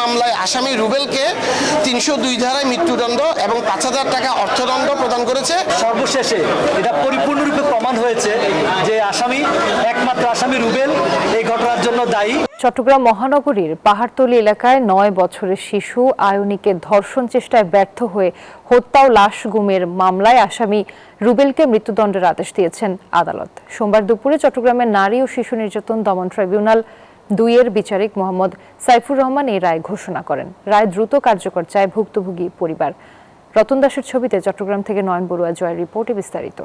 মামলায় আসামি রুবেলকে ৩০২ ধারায় মৃত্যুদণ্ড এবং ৫,০০০ টাকা অর্থদণ্ড প্রদান করেছে। সর্বশেষে এটা পরিপূর্ণরূপে প্রমাণ হয়েছে যে একমাত্র আসামি রুবেল এই ঘটনার জন্য দায়ী। চট্টগ্রাম মহানগরীর পাহাড়তলী এলাকায় ৯ বছরের শিশু আয়ুনিকে ধর্ষণ চেষ্টায় ব্যর্থ হয়ে হত্যা ও লাশ গুমের মামলায় আসামি রুবেলকে মৃত্যুদণ্ডের আদেশ দিয়েছেন আদালত। সোমবার দুপুরে চট্টগ্রামের নারী ও শিশু নির্যাতন দমন ট্রাইব্যুনাল ২-এর বিচারিক মোহাম্মদ সাইফুর রহমান এই রায় ঘোষণা করেন। রায় দ্রুত কার্যকর চায় ভুক্তভোগী পরিবার। রতন দাসের ছবিতে চট্টগ্রাম থেকে নয়ন বড়ুয়া জয়ের রিপোর্টে বিস্তারিত।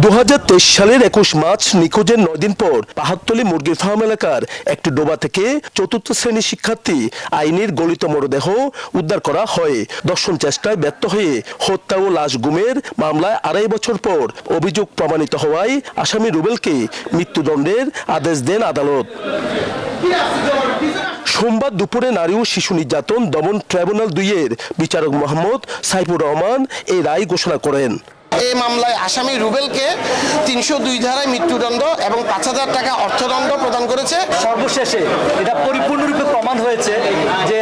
২০২৩ সালের ২১ মার্চ নিখোঁজের ৯ দিন পর পাহাড়তলী মুরগির ফার্ম এলাকার একটি ডোবা থেকে চতুর্থ শ্রেণীর শিক্ষার্থী আইনের গলিত মরদেহ উদ্ধার করা হয়। দর্শন চেষ্টায় ব্যর্থ হয়ে হত্যা ও লাশ গুমের মামলায় ২.৫ বছর পর অভিযোগ প্রমাণিত হওয়ায় আসামি রুবেলকে মৃত্যুদণ্ডের আদেশ দেন আদালত। সোমবার দুপুরে নারী ও শিশু নির্যাতন দমন ট্রাইব্যুনাল ২-এর বিচারক মোহাম্মদ সাইফুর রহমান এই রায় ঘোষণা করেন। এই মামলায় আসামি রুবেলকে ৩০২ ধারায় মৃত্যুদণ্ড এবং ৫,০০০ টাকা অর্থদণ্ড প্রদান করেছে। সর্বশেষে এটা পরিপূর্ণরূপে প্রমাণ হয়েছে যে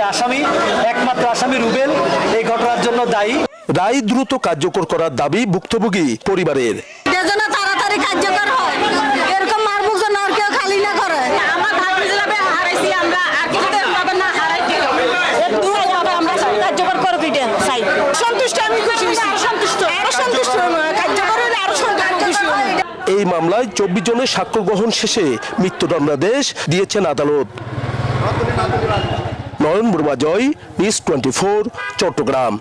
একমাত্র আসামি রুবেল এই ঘটনার জন্য দায়ী। রায় দ্রুত কার্যকর করার দাবি ভুক্তভোগী পরিবারের। তাড়াতাড়ি কার্যকর হয়, এরকম মারমুখ যেন আর কেউ খালি না করে। আমার ভাবি যাবে হারাইছি আমরা, আর কিছু হবে না হারাইছি, আমরা কার্যকর করে দিতে চাই। সন্তুষ্ট, আমি খুশি হয়েছি, সন্তুষ্ট, আরো সন্তুষ্ট, কার্যকর হলে আরো খুশি হই। এই মামলায় ২৪ জনের সাক্ষ্য গ্রহণ শেষে মৃত্যুদণ্ডাদেশ দিয়েছেন আদালত। নয়ন বড়ুয়া জয়, নিউজ 24, চট্টগ্রাম।